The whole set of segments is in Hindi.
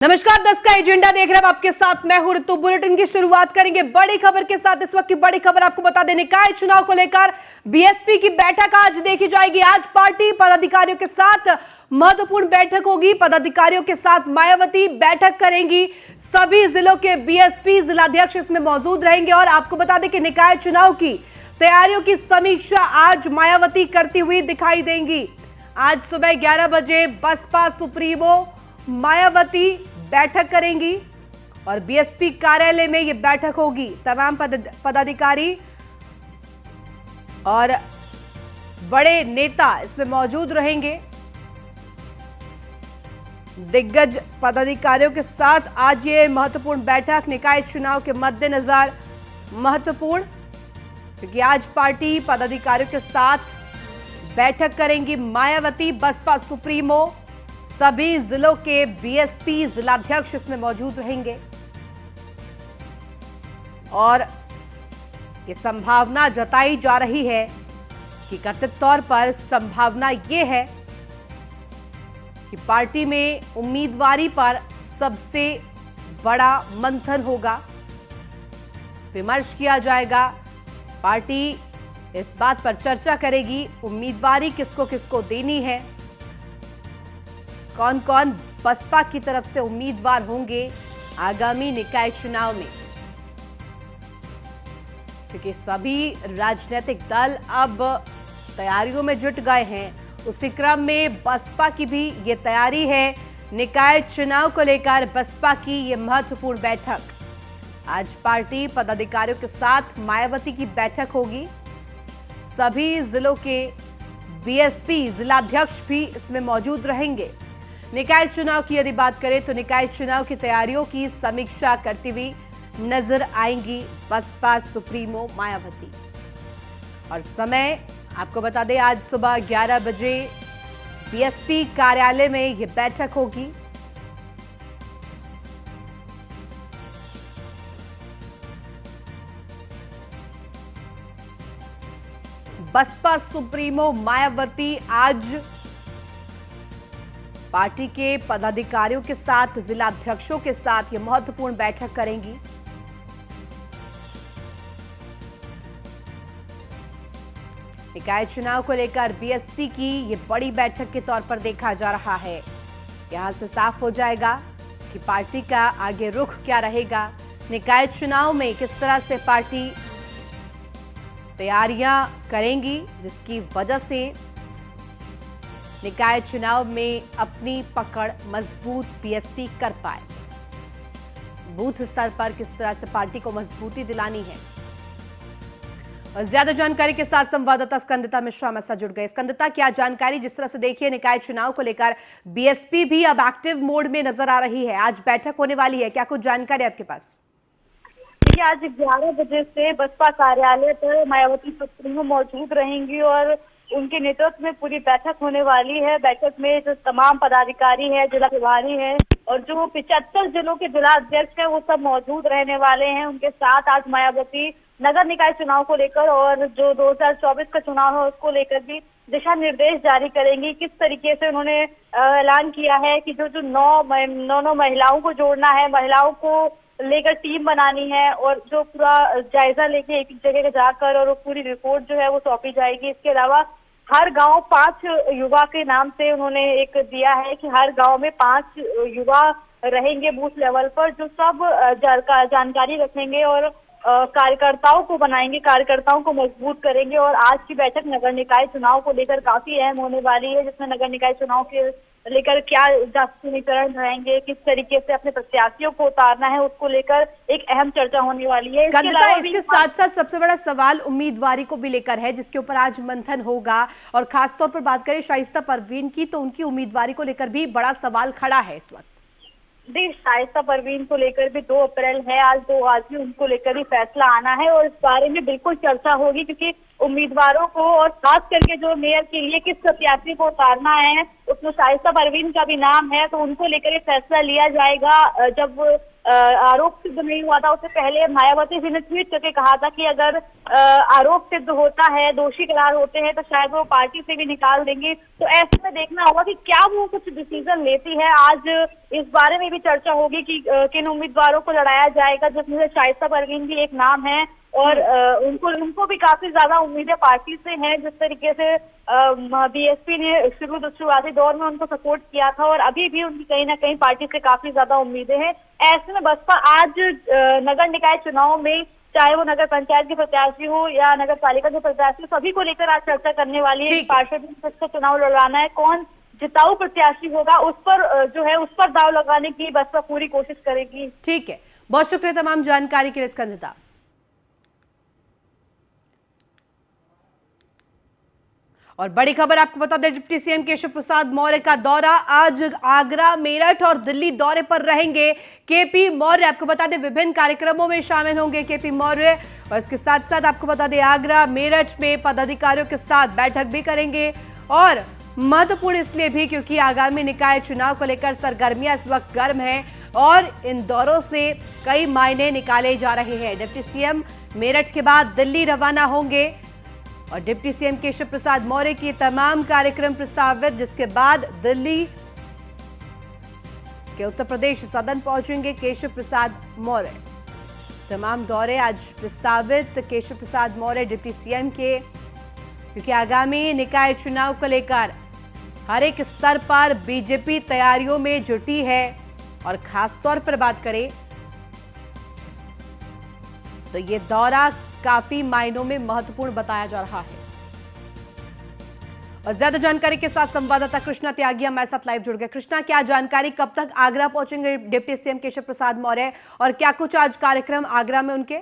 नमस्कार, 10 का एजेंडा देख रहे हैं आपके साथ मैं हूं ऋतु। बुलेटिन की शुरुआत करेंगे बड़ी खबर के साथ। इस वक्त की बड़ी खबर आपको बता दें, निकाय चुनाव को लेकर बीएसपी की बैठक आज देखी जाएगी। आज पार्टी पदाधिकारियों के साथ महत्वपूर्ण बैठक होगी। पदाधिकारियों के साथ मायावती बैठक करेंगी। सभी जिलों के बीएसपी जिलाध्यक्ष इसमें मौजूद रहेंगे। और आपको बता दें कि निकाय चुनाव की तैयारियों की समीक्षा आज मायावती करती हुई दिखाई देंगी। आज सुबह 11 बजे बसपा सुप्रीमो मायावती बैठक करेंगी और बीएसपी कार्यालय में यह बैठक होगी। तमाम पदाधिकारी और बड़े नेता इसमें मौजूद रहेंगे। दिग्गज पदाधिकारियों के साथ आज ये महत्वपूर्ण बैठक निकाय चुनाव के मद्देनजर महत्वपूर्ण, क्योंकि आज पार्टी पदाधिकारियों के साथ बैठक करेंगी मायावती। बसपा सुप्रीमो सभी जिलों के बीएसपी जिलाध्यक्ष इसमें मौजूद रहेंगे। और ये संभावना जताई जा रही है कि कथित तौर पर संभावना ये है कि पार्टी में उम्मीदवारी पर सबसे बड़ा मंथन होगा, विमर्श किया जाएगा। पार्टी इस बात पर चर्चा करेगी उम्मीदवारी किसको किसको देनी है, कौन कौन बसपा की तरफ से उम्मीदवार होंगे आगामी निकाय चुनाव में, क्योंकि सभी राजनीतिक दल अब तैयारियों में जुट गए हैं। उसी क्रम में बसपा की भी ये तैयारी है। निकाय चुनाव को लेकर बसपा की ये महत्वपूर्ण बैठक, आज पार्टी पदाधिकारियों के साथ मायावती की बैठक होगी। सभी जिलों के बीएसपी जिलाध्यक्ष भी इसमें मौजूद रहेंगे। निकाय चुनाव की यदि बात करें तो निकाय चुनाव की तैयारियों की समीक्षा करती हुई नजर आएंगी बसपा सुप्रीमो मायावती। और समय आपको बता दें, आज सुबह 11 बजे बीएसपी कार्यालय में यह बैठक होगी। बसपा सुप्रीमो मायावती आज पार्टी के पदाधिकारियों के साथ, जिलाध्यक्षों के साथ यह महत्वपूर्ण बैठक करेंगी। निकाय चुनाव को लेकर बीएसपी की यह बड़ी बैठक के तौर पर देखा जा रहा है। यहां से साफ हो जाएगा कि पार्टी का आगे रुख क्या रहेगा। निकाय चुनाव में किस तरह से पार्टी तैयारियां करेंगी, जिसकी वजह से निकाय चुनाव में अपनी पकड़ मजबूत बीएसपी कर पाए। बूथ स्तर पर किस तरह से पार्टी को मजबूती दिलानी है। और ज्यादा जानकारी के साथ संवाददाता स्कंदता मिश्रा हमारे साथ जुड़ गए। स्कंदता, क्या जानकारी? जिस तरह से देखिए निकाय चुनाव को लेकर बीएसपी भी अब एक्टिव मोड में नजर आ रही है, आज बैठक होने वाली है, क्या कुछ जानकारी आपके पास? आज 11 बजे से बसपा कार्यालय पर मायावती सुप्रीमो मौजूद रहेंगी और उनके नेतृत्व में पूरी बैठक होने वाली है। बैठक में जो तमाम पदाधिकारी है, जिला प्रभारी है और जो 75 जिलों के जिला अध्यक्ष है, वो सब मौजूद रहने वाले हैं। उनके साथ आज मायावती नगर निकाय चुनाव को लेकर और जो 2024 का चुनाव है उसको लेकर भी दिशा निर्देश जारी करेंगी। किस तरीके से उन्होंने ऐलान किया है कि जो नौ महिलाओं को जोड़ना है, महिलाओं को लेकर टीम बनानी है और जो पूरा जायजा लेके एक जगह जाकर और वो पूरी रिपोर्ट जो है वो सौंपी जाएगी। इसके अलावा हर गांव 5 युवा के नाम से उन्होंने एक दिया है कि हर गांव में 5 युवा रहेंगे बूथ लेवल पर, जो सब जानकारी रखेंगे और कार्यकर्ताओं को बनाएंगे, कार्यकर्ताओं को मजबूत करेंगे। और आज की बैठक नगर निकाय चुनाव को लेकर काफी अहम होने वाली है, जिसमें नगर निकाय चुनाव के लेकर क्या समीकरण रहेंगे, किस तरीके से अपने प्रत्याशियों को उतारना है, उसको लेकर एक अहम चर्चा होने वाली है। इसके साथ साथ सबसे बड़ा सवाल उम्मीदवारी को भी लेकर है, जिसके ऊपर आज मंथन होगा। और खासतौर पर बात करें शाइस्ता परवीन की, तो उनकी उम्मीदवारी को लेकर भी बड़ा सवाल खड़ा है इस वक्त। शाइस्ता परवीन को लेकर भी 2 अप्रैल है, आज भी उनको लेकर ही फैसला आना है और इस बारे में बिल्कुल चर्चा होगी, क्योंकि उम्मीदवारों को और खास करके जो मेयर के लिए किस प्रत्याशी को उतारना है, उसमें शाइस्ता परवीन का भी नाम है, तो उनको लेकर फैसला लिया जाएगा जब आरोप सिद्ध नहीं हुआ था, उससे पहले मायावती जी ने ट्वीट करके कहा था कि अगर आरोप सिद्ध होता है, दोषी करार होते हैं तो शायद वो पार्टी से भी निकाल देंगे। तो ऐसे में देखना होगा कि क्या वो कुछ डिसीजन लेती है। आज इस बारे में भी चर्चा होगी कि किन उम्मीदवारों को लड़ाया जाएगा, जिसमें से शाइस्ता परवीन भी एक नाम है और उनको भी काफी ज्यादा उम्मीदें पार्टी से हैं। जिस तरीके से बीएसपी ने शुरुआती दौर में उनको सपोर्ट किया था और अभी भी उनकी कहीं ना कहीं पार्टी से काफी ज्यादा उम्मीदें हैं। ऐसे में बसपा आज नगर निकाय चुनाव में, चाहे वो नगर पंचायत के प्रत्याशी हो या नगर पालिका के प्रत्याशी, सभी को लेकर आज चर्चा करने वाली है। पार्षद किसको चुनाव लड़वाना है, कौन जिताऊ प्रत्याशी होगा, उस पर दाव लगाने की बसपा पूरी कोशिश करेगी। ठीक है, बहुत शुक्रिया तमाम जानकारी के लिए स्कंदता। और बड़ी खबर आपको बता दें, डिप्टी सीएम केशव प्रसाद मौर्य का दौरा आज आगरा, मेरठ और दिल्ली दौरे पर रहेंगे केपी मौर्य। आपको बता दें विभिन्न कार्यक्रमों में शामिल होंगे केपी मौर्य और इसके साथ साथ आपको बता दें आगरा मेरठ में पदाधिकारियों के साथ बैठक भी करेंगे। और महत्वपूर्ण इसलिए भी क्योंकि आगामी निकाय चुनाव को लेकर सरगर्मियां इस वक्त गर्म है और इन दौरों से कई मायने निकाले जा रहे हैं। डिप्टी सीएम मेरठ के बाद दिल्ली रवाना होंगे और डिप्टी सीएम केशव प्रसाद मौर्य की तमाम कार्यक्रम प्रस्तावित, जिसके बाद दिल्ली के उत्तर प्रदेश सदन पहुंचेंगे केशव प्रसाद मौर्य। तमाम दौरे आज प्रस्तावित केशव प्रसाद मौर्य डिप्टी सीएम के, क्योंकि आगामी निकाय चुनाव को लेकर हर एक स्तर पर बीजेपी तैयारियों में जुटी है और खासतौर पर बात करें तो ये दौरा काफी मायनों में महत्वपूर्ण बताया जा रहा है। और ज्यादा जानकारी के साथ संवाददाता कृष्णा त्यागी हमारे साथ लाइव जुड़ गए। कृष्णा, क्या जानकारी, कब तक आगरा पहुंचेंगे डिप्टी सीएम केशव प्रसाद मौर्य और क्या कुछ आज कार्यक्रम आगरा में उनके?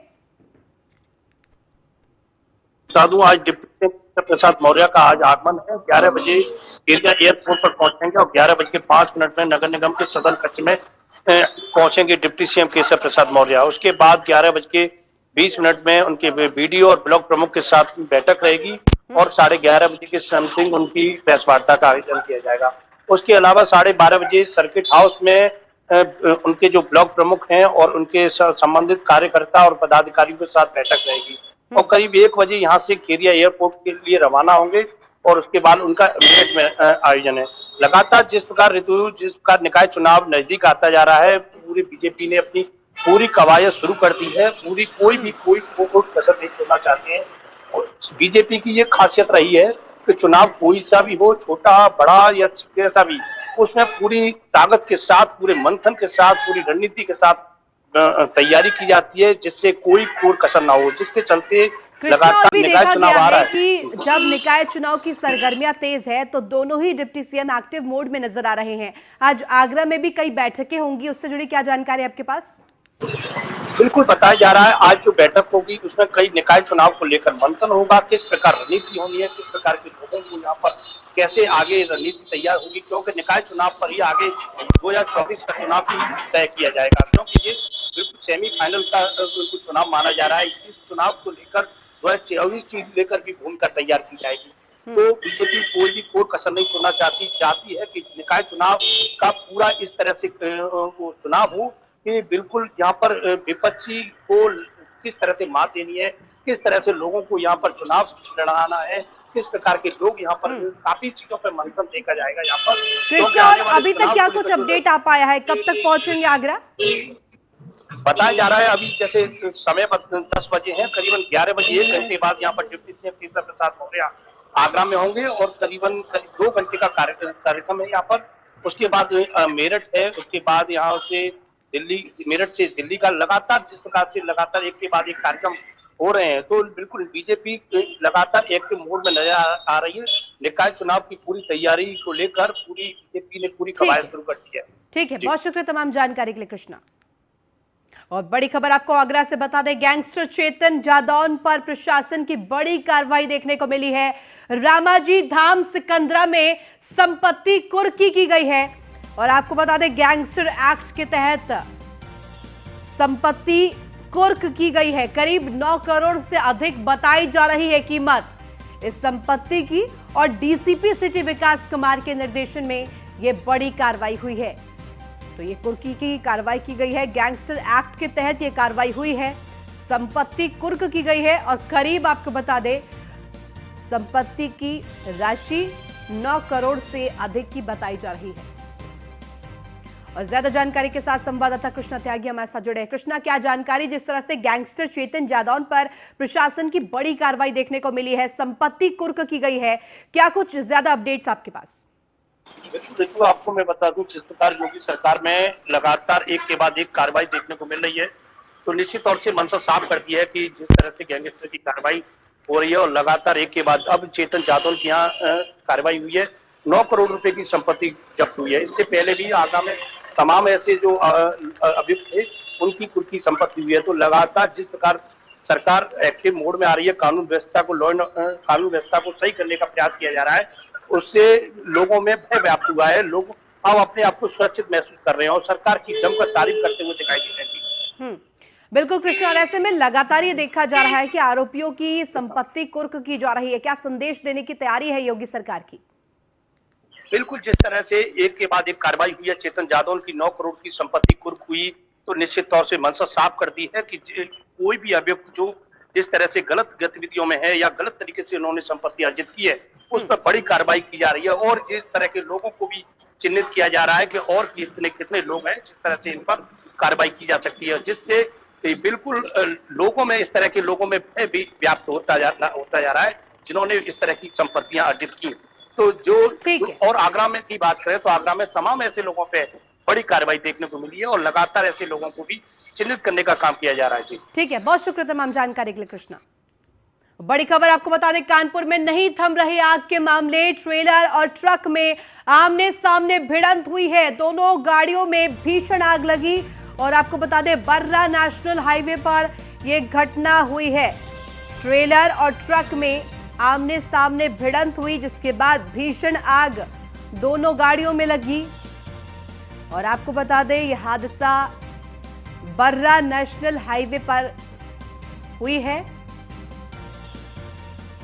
बता दूं, आज डिप्टी सीएम केशव प्रसाद मौर्य का आज आगमन है। 11 बजे खेरिया एयरपोर्ट पर पहुंचेंगे और 11:05 में नगर निगम के सदन कक्ष में पहुंचेंगे डिप्टी सीएम केशव प्रसाद मौर्य। उसके बाद 11:20 में उनके बीडीओ और ब्लॉक प्रमुख के साथ बैठक रहेगी और 11:30 बजे के समथिंग उनकी प्रेस वार्ता का आयोजन किया जाएगा। उसके अलावा 12:30 बजे सर्किट हाउस में उनके जो ब्लॉक प्रमुख हैं और उनके संबंधित कार्यकर्ता और पदाधिकारियों के साथ बैठक रहेगी और करीब 1 बजे यहाँ से खेरिया एयरपोर्ट के लिए रवाना होंगे और उसके बाद उनका मेरठ में आयोजन है। लगातार जिस प्रकार निकाय चुनाव नजदीक आता जा रहा है, पूरी बीजेपी ने अपनी पूरी कवायद शुरू कर दी है। कोई कसर नहीं छोड़ना चाहते हैं और बीजेपी की ये खासियत रही है कि चुनाव कोई सा भी हो, छोटा बड़ा या कैसा भी, उसमें पूरी ताकत के साथ, पूरे मंथन के साथ, पूरी रणनीति के साथ तैयारी की जाती है, जिससे कोई कसर ना हो, जिसके चलते लगातार निकाय चुनाव आ रहा है कि जब निकाय चुनाव की सरगर्मियां तेज है तो दोनों ही डिप्टी सीएम एक्टिव मोड में नजर आ रहे हैं। आज आगरा में भी कई बैठकें होंगी, उससे जुड़ी क्या जानकारी है आपके पास? बिल्कुल बताया जा रहा है, आज जो बैठक होगी उसमें कई निकाय चुनाव को लेकर मंथन होगा, किस प्रकार रणनीति होनी है, किस प्रकार के लोगों को यहाँ पर कैसे आगे रणनीति तैयार होगी, क्योंकि निकाय चुनाव पर ही आगे 2024 का चुनाव तय किया जाएगा, क्योंकि ये बिल्कुल सेमीफाइनल का बिल्कुल चुनाव माना जा रहा है। इस चुनाव को लेकर 2024 की लेकर भी भूमिका तैयार की जाएगी। तो बीजेपी कोई भी कसर नहीं छोड़ना चाहती है कि निकाय चुनाव का पूरा इस तरह से चुनाव हो कि बिल्कुल यहाँ पर विपक्षी को किस तरह से मात देनी है, किस तरह से लोगों को यहाँ पर चुनाव लड़ाना है, किस प्रकार के लोग यहाँ पर, काफी चीजों पर मंथन देखा जाएगा यहाँ पर। कृष्णा, और अभी तक क्या कुछ अपडेट आ पाया है, कब तक पहुंचेंगे आगरा? बताया जा रहा है अभी जैसे समय 10 बजे है, करीबन 11 बजे 1 घंटे बाद यहाँ पर डिप्टी सीएम केशव प्रसाद मौर्य आगरा में होंगे और करीब 2 घंटे का कार्यक्रम है यहाँ पर। उसके बाद मेरठ है, उसके बाद यहाँ से दिल्ली, मेरठ से दिल्ली का लगातार जिस प्रकार से लगातार एक के बाद एक कार्यक्रम हो रहे हैं, तो बिल्कुल बीजेपी लगातार एक्टिव मोड में नजर आ रही है। निकाय चुनाव की पूरी तैयारी को लेकर पूरी बीजेपी ने पूरी कवायद शुरू कर दी है। ठीक है, बहुत शुक्रिया तमाम जानकारी के लिए कृष्णा। और बड़ी खबर आपको आगरा से बता दें, गैंगस्टर चेतन जादौन पर प्रशासन की बड़ी कार्रवाई देखने को मिली है। रामाजी धाम सिकंदरा में संपत्ति कुर्की की गई है और आपको बता दें गैंगस्टर एक्ट के तहत संपत्ति कुर्क की गई है। करीब 9 करोड़ से अधिक बताई जा रही है कीमत इस संपत्ति की और डीसीपी सिटी विकास कुमार के निर्देशन में यह बड़ी कार्रवाई हुई है। तो ये कुर्की की कार्रवाई की गई है। गैंगस्टर एक्ट के तहत ये कार्रवाई हुई है। संपत्ति कुर्क की गई है और करीब आपको बता दें संपत्ति की राशि 9 करोड़ से अधिक की बताई जा रही है। और ज्यादा जानकारी के साथ संवाददाता कृष्णा त्यागी हमारे साथ जुड़े हैं। कृष्णा, क्या जानकारी? जिस तरह से गैंगस्टर चेतन जादौन पर प्रशासन की बड़ी कार्रवाई देखने को मिली है, संपत्ति कुर्क की गई है, क्या कुछ ज्यादा अपडेट्स आपके पास? देखो, आपको मैं बता दूं, जिस प्रकार योगी सरकार में लगातार एक के बाद एक कार्रवाई देखने को मिल रही है, तो निश्चित तौर से मंशा साफ करती है कि जिस तरह से गैंगस्टर की कार्रवाई हो रही है और लगातार एक के बाद अब चेतन जादौन की यहाँ कार्रवाई हुई है। 9 करोड़ रुपए की संपत्ति जब्त हुई है। इससे पहले भी आगा में तमाम ऐसे जो अभियुक्त थे उनकी कुर्की संपत्ति हुई है। तो लगातार जिस प्रकार सरकार एक्टिव मोड में आ रही है, कानून व्यवस्था को सही करने का प्रयास किया जा रहा है, उससे लोगों में भय व्याप्त हुआ है। लोग अब अपने आप को सुरक्षित महसूस कर रहे हैं और सरकार की जमकर तारीफ करते हुए दिखाई दे रहे हैं। बिल्कुल कृष्णा, और ऐसे में लगातार ये देखा जा रहा है कि आरोपियों की संपत्ति कुर्क की जा रही है। क्या संदेश देने की तैयारी है योगी सरकार की? बिल्कुल, जिस तरह से एक के बाद एक कार्रवाई हुई है, चेतन जादौन की 9 करोड़ की संपत्ति कुर्क हुई, तो निश्चित तौर से मंशा साफ करती है कि कोई भी अभियुक्त जो जिस तरह से गलत गतिविधियों में है या गलत तरीके से उन्होंने संपत्ति अर्जित की है, उस पर बड़ी कार्रवाई की जा रही है। और इस तरह के लोगों को भी चिन्हित किया जा रहा है कि और कितने लोग हैं जिस तरह से इन पर कार्रवाई की जा सकती है, जिससे बिल्कुल लोगों में इस तरह के लोगों में भय भी व्याप्त होता जा रहा है जिन्होंने इस तरह की संपत्तियां अर्जित की। तो जो और आगरा में की बात करें तो आगरा में तमाम ऐसे लोगों पे बड़ी कार्रवाई देखने को मिली है और लगातार ऐसे लोगों को भी चिन्हित करने का काम किया जा रहा है। जी ठीक है, बहुत शुक्रिया तमाम जानकारी के लिए कृष्णा। बड़ी खबर आपको बता दें, कानपुर में नहीं थम रहे आग के मामले। ट्रेलर और ट्रक में आमने सामने भिड़ंत हुई है। दोनों गाड़ियों में भीषण आग लगी और आपको बता दें बर्रा नेशनल हाईवे पर यह घटना हुई है। ट्रेलर और ट्रक में आमने सामने भिड़ंत हुई, जिसके बाद भीषण आग दोनों गाड़ियों में लगी। और आपको बता दें यह हादसा बर्रा नेशनल हाईवे पर हुई है।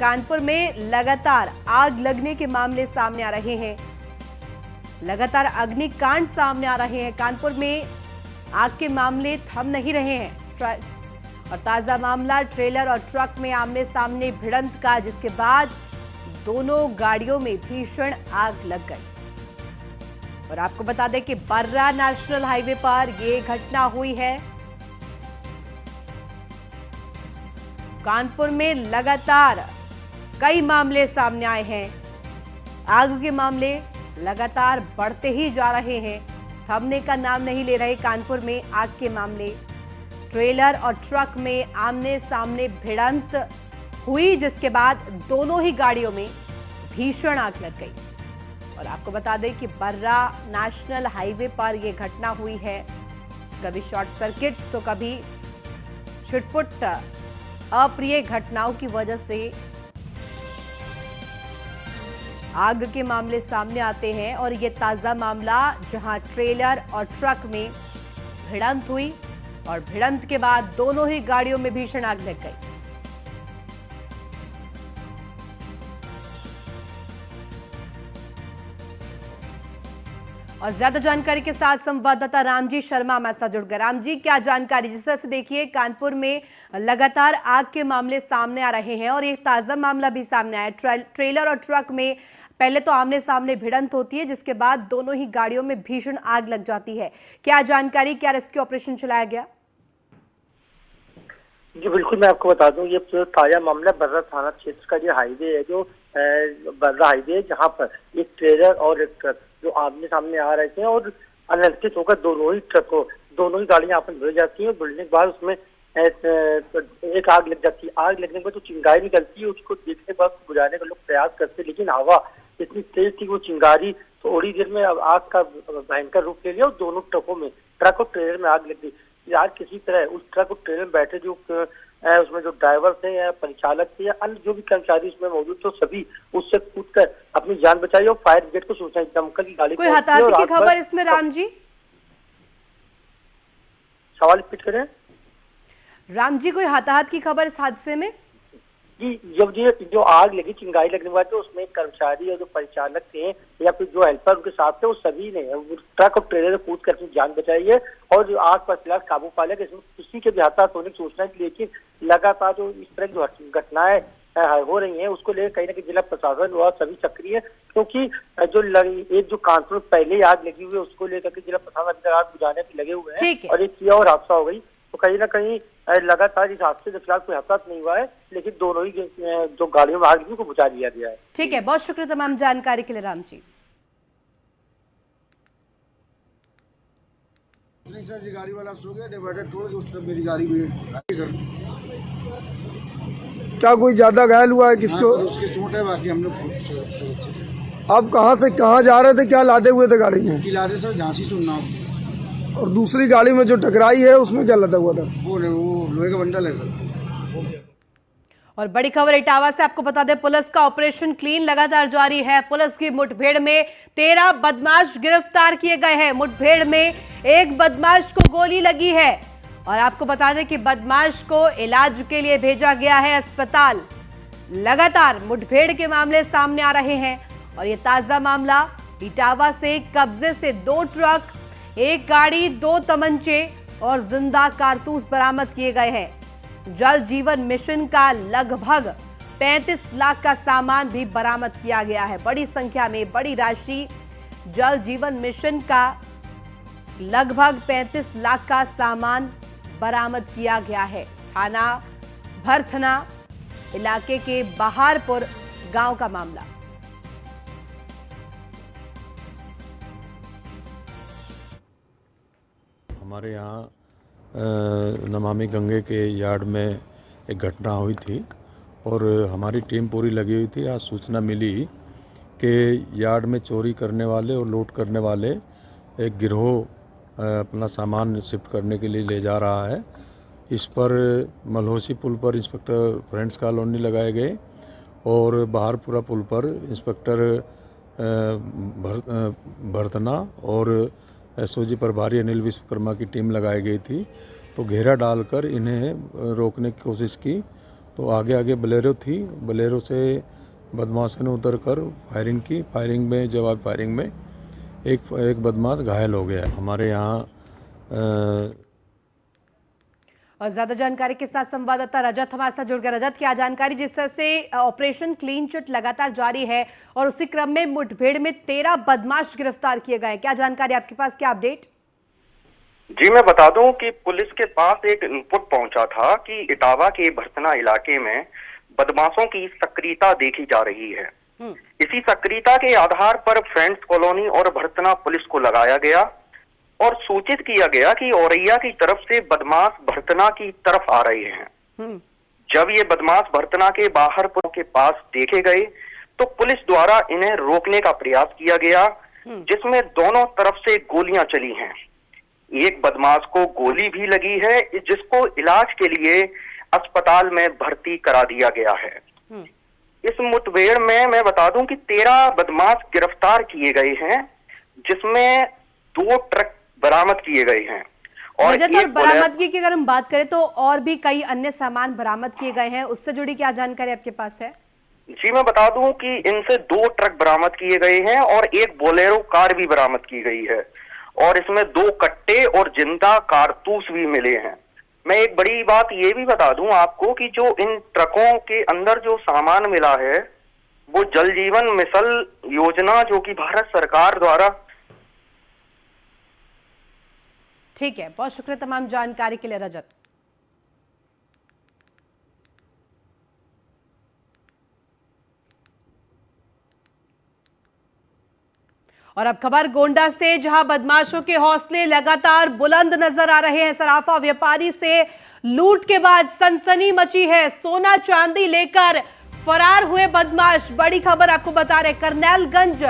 कानपुर में लगातार आग लगने के मामले सामने आ रहे हैं, लगातार अग्निकांड सामने आ रहे हैं। कानपुर में आग के मामले थम नहीं रहे हैं और ताजा मामला ट्रेलर और ट्रक में आमने सामने भिड़ंत का, जिसके बाद दोनों गाड़ियों में भीषण आग लग गई। और आपको बता दें कि बर्रा नेशनल हाईवे पर यह घटना हुई है। कानपुर में लगातार कई मामले सामने आए हैं। आग के मामले लगातार बढ़ते ही जा रहे हैं, थमने का नाम नहीं ले रहे। कानपुर में आग के मामले, ट्रेलर और ट्रक में आमने सामने भिड़ंत हुई, जिसके बाद दोनों ही गाड़ियों में भीषण आग लग गई। और आपको बता दें कि बर्रा नेशनल हाईवे पर यह घटना हुई है। कभी शॉर्ट सर्किट तो कभी छुटपुट अप्रिय घटनाओं की वजह से आग के मामले सामने आते हैं। और ये ताजा मामला जहां ट्रेलर और ट्रक में भिड़ंत हुई और भिड़ंत के बाद दोनों ही गाड़ियों में भीषण आग लग गई। और ज्यादा जानकारी के साथ संवाददाता रामजी शर्मा हमारे साथ जुड़ गए। रामजी, क्या जानकारी? जिस तरह से देखिए कानपुर में लगातार आग के मामले सामने आ रहे हैं और एक ताजा मामला भी सामने आया। ट्रेलर और ट्रक में पहले तो आमने सामने भिड़ंत होती है, जिसके बाद दोनों ही गाड़ियों में भीषण आग लग जाती है। क्या जानकारी, क्या रेस्क्यू ऑपरेशन चलाया गया? जी बिल्कुल, मैं आपको बता दूं, ये ताजा मामला बर्रा थाना क्षेत्र का जो हाईवे है, जो बर्रा हाईवे है, जहां पर एक ट्रेलर और एक ट्रक जो आमने सामने आ रहे थे और अनियंत्रित होकर दोनों ही गाड़ियां आपस में भिड़ जाती हैं। और भिड़ने के बाद उसमें एक आग लग जाती है। आग लगने के बाद जो चिंगारी निकलती है उसको देखने के बाद बुझाने का लोग प्रयास करते हैं, लेकिन हवा इतनी तेज थी वो चिंगारी थोड़ी देर में आग का भयंकर रूप ले लिया और दोनों ट्रकों में, ट्रक और ट्रेलर में आग लग गई। आग किसी तरह उस ट्रक और ट्रेलर में बैठे जो उसमें जो ड्राइवर थे या परिचालक थे या अन्य जो भी कर्मचारी उसमें मौजूद थे, सभी उससे कूदकर अपनी जान बचाई और फायर ब्रिगेड को सूचना, दमकल की गाड़ी। कोई हताहत की खबर इसमें राम जी? सवाल रिपीट करें। राम जी, कोई हताहत की खबर इस हादसे में? कि जब ये जो आग लगी, चिंगारी लगने के बाद तो उसमें कर्मचारी और जो परिचालक थे या फिर जो हेल्पर उनके साथ थे, वो सभी ने ट्रक और ट्रेलर कूद कर अपनी जान बचाई है और जो आग पर फिलहाल काबू पा लिया। इसमें किसी के भी हताहत होने की सूचना है, लेकिन लगातार जो इस तरह की घटनाएं हो रही हैं उसको लेकर कहीं ना कहीं जिला प्रशासन और सभी सक्रिय है, क्योंकि एक जो कानपुर पहले ही आग लगी हुई है उसको लेकर के जिला प्रशासन अभी तक आग बुझाने में लगे हुए हैं और एक किया और हादसा हो गई। तो कहीं ना कहीं लगातार इस हादसे से फिलहाल कोई हताहत नहीं हुआ है, लेकिन दोनों ही जो गाड़ियों में आग लगी को बुझा दिया गया है। ठीक है, बहुत शुक्रिया तमाम जानकारी के लिए राम जी। सर गाड़ी वाला सो गया, डिवाइडर तोड़ के उस तरफ मेरी गाड़ी में सर। क्या कोई ज्यादा घायल हुआ है किसको? हाँ, उसके चोट है, बाकी हम लोग। आप कहाँ से कहाँ जा रहे थे, क्या लादे हुए थे गाड़ी में? लादे सर झांसी सुनना। और दूसरी गाड़ी में जो टकराई है उसमें क्या लदा हुआ था? वो लोहे का बंडल है सर। और बड़ी खबर इटावा से आपको बता दें, पुलिस का ऑपरेशन क्लीन लगातार जारी है। पुलिस की मुठभेड़ में 13 बदमाश गिरफ्तार किए गए हैं। मुठभेड़ में एक बदमाश को गोली लगी है और आपको बता दें कि बदमाश को इलाज के लिए भेजा गया है अस्पताल। लगातार मुठभेड़ के मामले सामने आ रहे हैं और ये ताजा मामला इटावा से कब्जे से 2 ट्रक, 1 गाड़ी, 2 तमंचे और जिंदा कारतूस बरामद किए गए हैं। जल जीवन मिशन का लगभग 35 लाख का सामान भी बरामद किया गया है। बड़ी संख्या में, बड़ी राशि, जल जीवन मिशन का लगभग 35 लाख का सामान बरामद किया गया है। थाना भरथना इलाके के बहारपुर गांव का मामला। हमारे यहाँ नमामि गंगे के यार्ड में एक घटना हुई थी और हमारी टीम पूरी लगी हुई थी। आज सूचना मिली कि यार्ड में चोरी करने वाले और लूट करने वाले एक गिरोह अपना सामान शिफ्ट करने के लिए ले जा रहा है। इस पर मलहोसी पुल पर इंस्पेक्टर फ्रेंड्स कॉलोनी लगाए गए और बहारपुरा पुल पर इंस्पेक्टर भरतना और एसओजी प्रभारी अनिल विश्वकर्मा की टीम लगाई गई थी। तो घेरा डालकर इन्हें रोकने की कोशिश की तो आगे बलेरो थी, बलेरो से बदमाशों ने उतरकर फायरिंग की। फायरिंग में जवाब फायरिंग में एक बदमाश घायल हो गया। हमारे यहाँ और ज्यादा जानकारी के साथ संवाददाता रजत हमारे साथ जुड़ गया। रजत, क्या जानकारी? जिस तरह से ऑपरेशन क्लीन चिट लगातार जारी है और उसी क्रम में मुठभेड़ में 13 बदमाश गिरफ्तार किए गए, क्या जानकारी आपके पास, क्या अपडेट? जी मैं बता दूं कि पुलिस के पास एक इनपुट पहुंचा था कि इटावा के भरतना इलाके में बदमाशों की सक्रियता देखी जा रही है। इसी सक्रियता के आधार पर फ्रेंड्स कॉलोनी और भरतना पुलिस को लगाया गया और सूचित किया गया कि औरैया की तरफ से बदमाश भरतना की तरफ आ रहे हैं। जब ये बदमाश भरतना के बाहरपुर के पास देखे गए तो पुलिस द्वारा इन्हें रोकने का प्रयास किया गया, जिसमें दोनों तरफ से गोलियां चली हैं। एक बदमाश को गोली भी लगी है, जिसको इलाज के लिए अस्पताल में भर्ती करा दिया गया है। इस मुठभेड़ में मैं बता दूं कि 13 बदमाश गिरफ्तार किए गए हैं, जिसमें 2 ट्रक बरामद किए गए हैं और बरामदगी की अगर हम बात करें तो और भी कई अन्य सामान बरामद किए गए हैं, उससे जुड़ी क्या जानकारी आपके पास है? जी मैं बता दूं कि इनसे 2 ट्रक बरामद किए गए हैं और एक बोलेरो कार भी बरामद की गई है और इसमें 2 कट्टे और जिंदा कारतूस भी मिले हैं। मैं एक बड़ी बात ये भी बता दूं आपको कि जो इन ट्रकों के अंदर जो सामान मिला है वो जल जीवन मिशन योजना जो कि भारत सरकार द्वारा। ठीक है, बहुत शुक्रिया तमाम जानकारी के लिए रजत। और अब खबर गोंडा से, जहां बदमाशों के हौसले लगातार बुलंद नजर आ रहे हैं। सराफा व्यापारी से लूट के बाद सनसनी मची है। सोना चांदी लेकर फरार हुए बदमाश। बड़ी खबर आपको बता रहे, करनैलगंज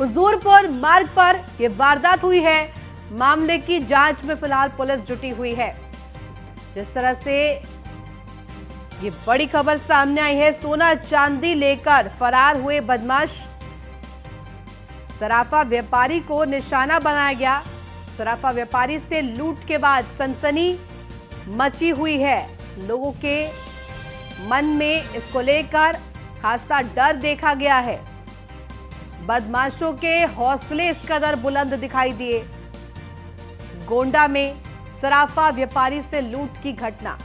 हुजूरपुर मार्ग पर यह वारदात हुई है। मामले की जांच में फिलहाल पुलिस जुटी हुई है। जिस तरह से ये बड़ी खबर सामने आई है, सोना चांदी लेकर फरार हुए बदमाश। सराफा व्यापारी को निशाना बनाया गया। सराफा व्यापारी से लूट के बाद सनसनी मची हुई है। लोगों के मन में इसको लेकर खासा डर देखा गया है। बदमाशों के हौसले इस कदर बुलंद दिखाई दिए। गोंडा में सराफा व्यापारी से लूट की घटना।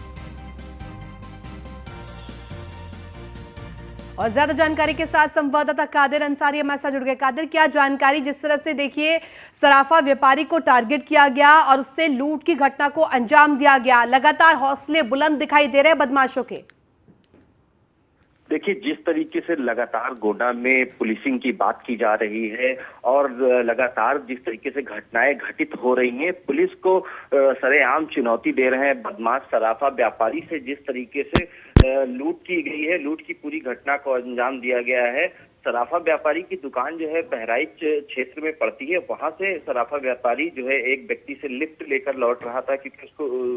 और ज्यादा जानकारी के साथ संवाददाता कादिर अंसारी हमारे साथ जुड़ गए। कादिर, क्या जानकारी? जिस तरह से देखिए सराफा व्यापारी को टारगेट किया गया और उससे लूट की घटना को अंजाम दिया गया, लगातार हौसले बुलंद दिखाई दे रहे हैं बदमाशों के। देखिए, जिस तरीके से लगातार गोंडा में पुलिसिंग की बात की जा रही है और लगातार जिस तरीके से घटनाएं घटित हो रही हैं, पुलिस को सरेआम चुनौती दे रहे हैं बदमाश सराफा व्यापारी से जिस तरीके से लूट की गई है, लूट की पूरी घटना को अंजाम दिया गया है। सराफा व्यापारी की दुकान जो है बहराइच क्षेत्र में पड़ती है। वहां से सराफा व्यापारी जो है एक व्यक्ति से लिफ्ट लेकर लौट रहा था, क्योंकि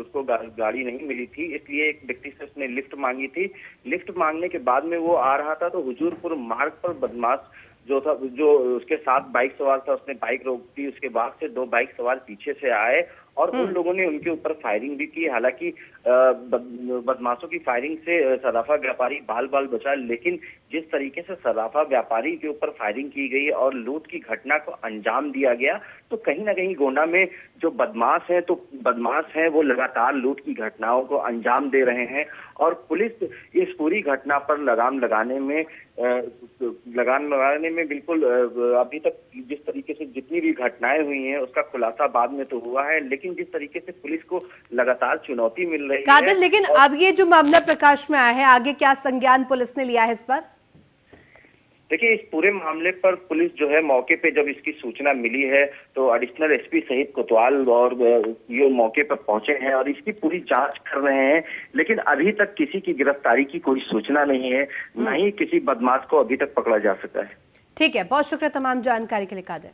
उसको गाड़ी नहीं मिली थी, इसलिए एक व्यक्ति से उसने लिफ्ट मांगी थी। लिफ्ट मांगने के बाद में वो आ रहा था तो हुजूरपुर मार्ग पर बदमाश जो उसके साथ बाइक सवार था, उसने बाइक रोक दी। उसके बाद से 2 बाइक सवार पीछे से आए और उन लोगों ने उनके ऊपर फायरिंग भी की। हालांकि बदमाशों की फायरिंग से सराफा व्यापारी बाल बाल बचा, लेकिन जिस तरीके से सराफा व्यापारी के ऊपर फायरिंग की गई और लूट की घटना को अंजाम दिया गया, तो कहीं ना कहीं गोंडा में जो बदमाश हैं वो लगातार लूट की घटनाओं को अंजाम दे रहे हैं। और पुलिस इस पूरी घटना पर लगाम लगाने में बिल्कुल अभी तक जिस तरीके से जितनी भी घटनाएं हुई हैं उसका खुलासा बाद में तो हुआ है, लेकिन जिस तरीके से पुलिस को लगातार चुनौती मिल रही है। लेकिन अब ये जो मामला प्रकाश में आया है, आगे क्या संज्ञान पुलिस ने लिया है इस पर? देखिए, इस पूरे मामले पर पुलिस जो है मौके पे जब इसकी सूचना मिली है तो एडिशनल एसपी सहित कोतवाल और ये मौके पर पहुंचे हैं और इसकी पूरी जांच कर रहे हैं, लेकिन अभी तक किसी की गिरफ्तारी की कोई सूचना नहीं है, न ही किसी बदमाश को अभी तक पकड़ा जा सका है। ठीक है, बहुत शुक्रिया तमाम जानकारी के लिए कादिर।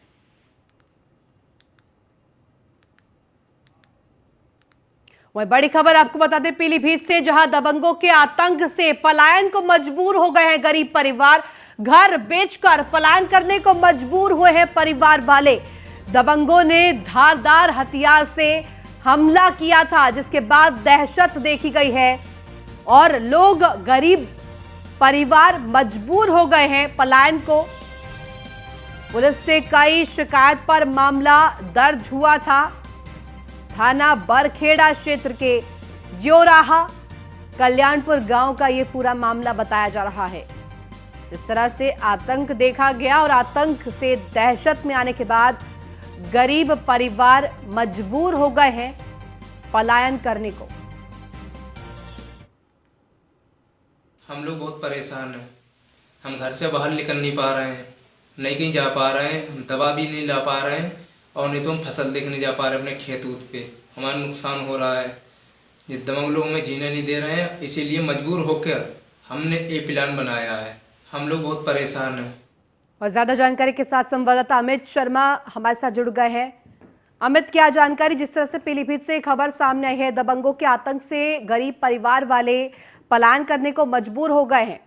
वही बड़ी खबर आपको बता दें पीलीभीत से, जहां दबंगों के आतंक से पलायन को मजबूर हो गए हैं गरीब परिवार। घर बेचकर पलायन करने को मजबूर हुए हैं परिवार वाले। दबंगों ने धारदार हथियार से हमला किया था, जिसके बाद दहशत देखी गई है और लोग गरीब परिवार मजबूर हो गए हैं पलायन को। पुलिस से कई शिकायत पर मामला दर्ज हुआ था। थाना बरखेड़ा क्षेत्र के ज्योराहा कल्याणपुर गांव का यह पूरा मामला बताया जा रहा है। इस तरह से आतंक देखा गया और आतंक से दहशत में आने के बाद गरीब परिवार मजबूर हो गए हैं पलायन करने को। हम लोग बहुत परेशान हैं। हम घर से बाहर निकल नहीं पा रहे हैं, नहीं कहीं जा पा रहे हैं, हम दवा भी नहीं ला पा रहे हैं और नहीं तो हम फसल देखने जा पा रहे हैं अपने खेत ऊत पे। हमारा नुकसान हो रहा है, ये दबंग लोग हमें जीने नहीं दे रहे हैं, इसीलिए मजबूर होकर हमने ये प्लान बनाया है। हम लोग बहुत परेशान हैं। और ज्यादा जानकारी के साथ संवाददाता अमित शर्मा हमारे साथ जुड़ गए हैं। अमित, क्या जानकारी? जिस तरह से पीलीभीत से खबर सामने आई है, दबंगों के आतंक से गरीब परिवार वाले पलायन करने को मजबूर हो गए हैं।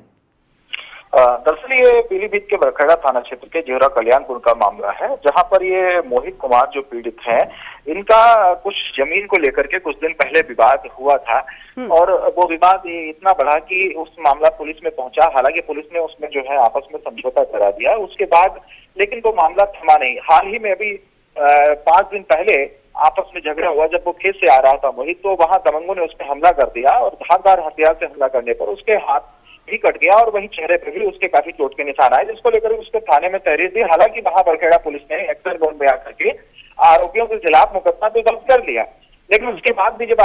दरअसल ये पीलीभीत के बरखेड़ा थाना क्षेत्र के ज्योरा कल्याणपुर का मामला है, जहां पर ये मोहित कुमार जो पीड़ित हैं, इनका कुछ जमीन को लेकर के कुछ दिन पहले विवाद हुआ था और वो विवाद इतना बढ़ा कि उस मामला पुलिस में पहुंचा। हालांकि पुलिस ने उसमें जो है आपस में समझौता करा दिया उसके बाद, लेकिन वो मामला थमा नहीं। हाल ही में अभी 5 दिन पहले आपस में झगड़ा हुआ, जब वो खेत से आ रहा था मोहित, तो वहां दबंगों ने उस पर हमला कर दिया और धारदार हथियार से हमला करने पर उसके हाथ भी कट गया और वहीं चेहरे पे भी उसके काफी चोट के निशान आए, जिसको लेकर उसके थाने में तहरीर दी। हालांकि वहां बरखेड़ा पुलिस ने एक्शन बॉन्ड बयान करके आरोपियों के खिलाफ मुकदमा तो दर्ज कर लिया, लेकिन उसके बाद भी जब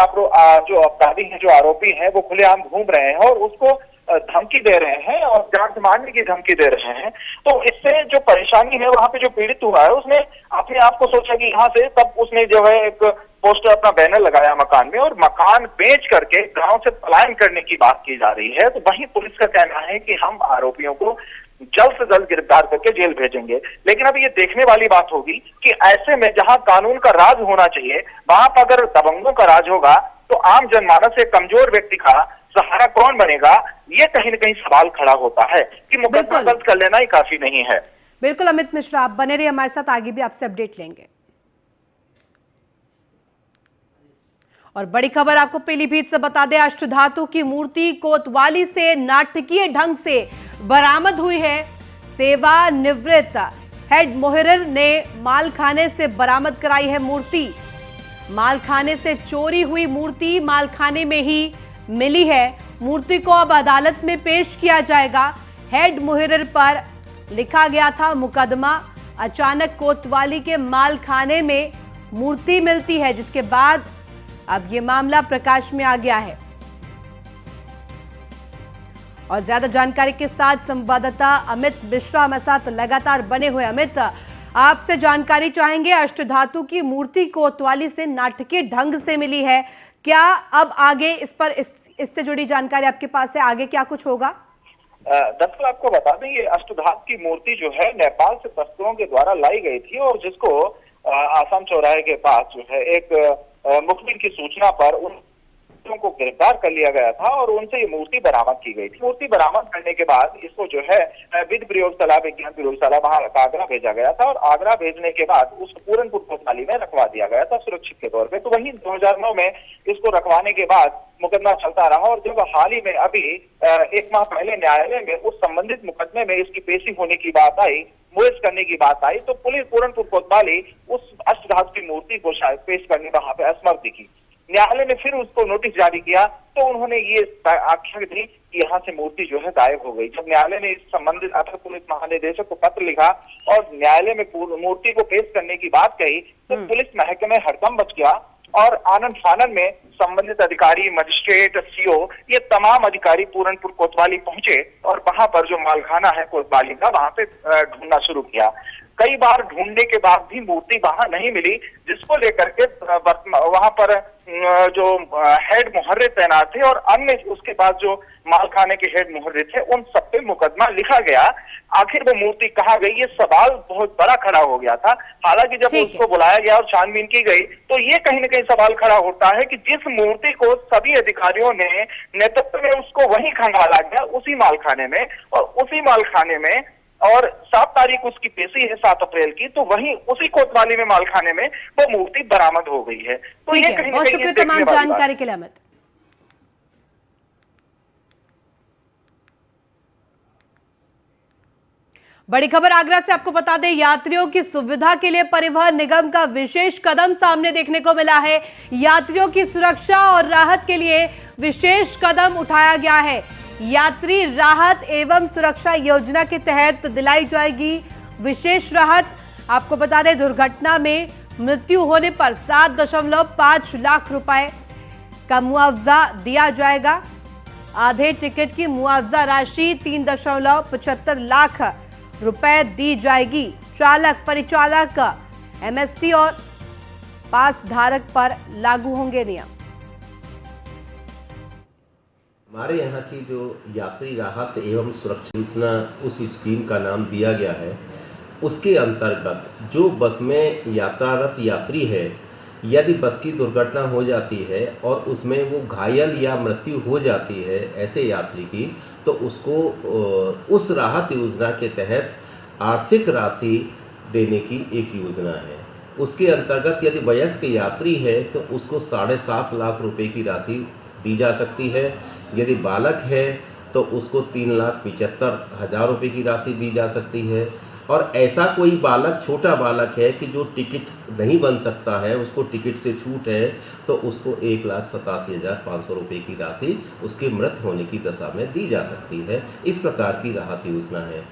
जो अपराधी हैं, जो आरोपी हैं, वो खुलेआम घूम रहे हैं और उसको धमकी दे रहे हैं और जान मारने की धमकी दे रहे हैं, तो इससे जो परेशानी है, वहां पे जो पीड़ित हुआ है उसने अपने आप को सोचा कि यहाँ से, तब उसने जो है एक पोस्टर अपना बैनर लगाया मकान में और मकान बेच करके गांव से पलायन करने की बात की जा रही है। तो वहीं पुलिस का कहना है कि हम आरोपियों को जल्द से जल्द गिरफ्तार करके जेल भेजेंगे, लेकिन अब ये देखने वाली बात होगी कि ऐसे में जहां कानून का राज होना चाहिए, वहां पर अगर दबंगों का राज होगा तो आम जनमानस से कमजोर व्यक्ति का सहारा कौन बनेगा? ये कहीं न कहीं सवाल खड़ा होता है कि मुकदमा दर्ज कर लेना ही काफी नहीं है। बिल्कुल अमित मिश्रा, आप बने रहिए हमारे साथ, आगे भी आपसे अपडेट लेंगे। और बड़ी खबर आपको पीलीभीत से बता दें, अष्टधातु की मूर्ति कोतवाली से नाटकीय ढंग से बरामद हुई है। सेवानिवृत्त हेड मोहर्रिर ने मालखाने से बरामद कराई है मूर्ति। मालखाने से चोरी हुई मूर्ति मालखाने में ही मिली है। मूर्ति को अब अदालत में पेश किया जाएगा। हेड मोहर्रिर पर लिखा गया था मुकदमा। अचानक कोतवाली के मालखाने में मूर्ति मिलती है, जिसके बाद अब ये मामला प्रकाश में आ गया है। और ज्यादा जानकारी के साथ संवाददाता अमित मिश्रा हमारे साथ लगातार बने हुए। अमित, आपसे जानकारी चाहेंगे, अष्टधातु की मूर्ति कोतवाली से नाटकीय ढंग से मिली है, क्या अब आगे इस पर इससे जुड़ी जानकारी आपके पास है? आगे क्या कुछ होगा? दरअसल आपको बता दें, ये अष्टधातु की मूर्ति जो है नेपाल से तस्करों के द्वारा लाई गई थी और जिसको आसाम चौराहे के पास जो है एक मुखबिर की सूचना पर उन को गिरफ्तार कर लिया गया था और उनसे ये मूर्ति बरामद की गई थी। मूर्ति बरामद करने के बाद इसको जो है विधि प्रयोगशाला, विज्ञान प्रयोगशाला वहां आगरा भेजा गया था और आगरा भेजने के बाद उसको पूरनपुर कोतवाली में रखवा दिया गया था सुरक्षित के तौर पे। तो वहीं 2009 में इसको रखवाने के बाद मुकदमा चलता रहा और जब हाल ही में अभी 1 माह पहले न्यायालय में उस संबंधित मुकदमे में इसकी पेशी होने की बात आई, मुएज करने की बात आई, तो पुलिस पूरनपुर कोतवाली उस अष्टधातु की मूर्ति को शायद पेश करने वहां पे असमर्थ दिखी। न्यायालय ने फिर उसको नोटिस जारी किया तो उन्होंने ये आख्या दी कि यहाँ से मूर्ति जो है गायब हो गई। जब न्यायालय ने इस संबंधित अपर पुलिस महानिदेशक को पत्र लिखा और न्यायालय में मूर्ति को पेश करने की बात कही तो पुलिस महकमे हड़कंप मच गया और आनंद फानन में संबंधित अधिकारी, मजिस्ट्रेट, सीओ, ये तमाम अधिकारी पूरनपुर कोतवाली पहुंचे और वहां पर जो मालखाना है कोतवाली का वहां पे ढूंढना शुरू किया। कई बार ढूंढने के बाद भी मूर्ति वहां नहीं मिली, जिसको लेकर के वहां पर जो हेड मुहर्रिर तैनात थे और अन्य उसके बाद जो मालखाने के हेड मुहर्रिर थे उन सब पे मुकदमा लिखा गया। आखिर वो मूर्ति कहाँ गई, ये सवाल बहुत बड़ा खड़ा हो गया था। हालांकि जब उसको बुलाया गया और छानबीन की गई तो ये कहीं न कहीं सवाल खड़ा होता है कि जिस मूर्ति को सभी अधिकारियों ने नेतृत्व में उसको वहीं खंगाला गया उसी मालखाने में और उसी मालखाने में और 7 तारीख उसकी पेशी है 7 अप्रैल की, तो वहीं उसी कोतवाली में मालखाने में वो मूर्ति बरामद हो गई है। तो ये कहीं बहुत शुक्रिया तमाम जानकारी के लिए अमित। बड़ी खबर आगरा से आपको बता दें, यात्रियों की सुविधा के लिए परिवहन निगम का विशेष कदम सामने देखने को मिला है। यात्रियों की सुरक्षा और राहत के लिए विशेष कदम उठाया गया है। यात्री राहत एवं सुरक्षा योजना के तहत दिलाई जाएगी विशेष राहत। आपको बता दें, दुर्घटना में मृत्यु होने पर 7.5 लाख रुपए का मुआवजा दिया जाएगा। आधे टिकट की मुआवजा राशि 3.75 लाख रुपए दी जाएगी। चालक, परिचालक, एमएसटी और पास धारक पर लागू होंगे नियम। हमारे यहाँ की जो यात्री राहत एवं सुरक्षा योजना उस स्कीम का नाम दिया गया है, उसके अंतर्गत जो बस में यात्रारत यात्री है, यदि बस की दुर्घटना हो जाती है और उसमें वो घायल या मृत्यु हो जाती है ऐसे यात्री की, तो उसको उस राहत योजना के तहत आर्थिक राशि देने की एक योजना है। उसके अंतर्गत यदि वयस्क यात्री है तो उसको 7.5 लाख रुपए की राशि दी जा सकती है। यदि बालक है तो उसको 3,75,000 रुपये की राशि दी जा सकती है। और ऐसा कोई बालक, छोटा बालक है कि जो टिकट नहीं बन सकता है, उसको टिकट से छूट है, तो उसको 1,87,500 रुपये की राशि उसके मृत होने की दशा में दी जा सकती है। इस प्रकार की राहत योजना है।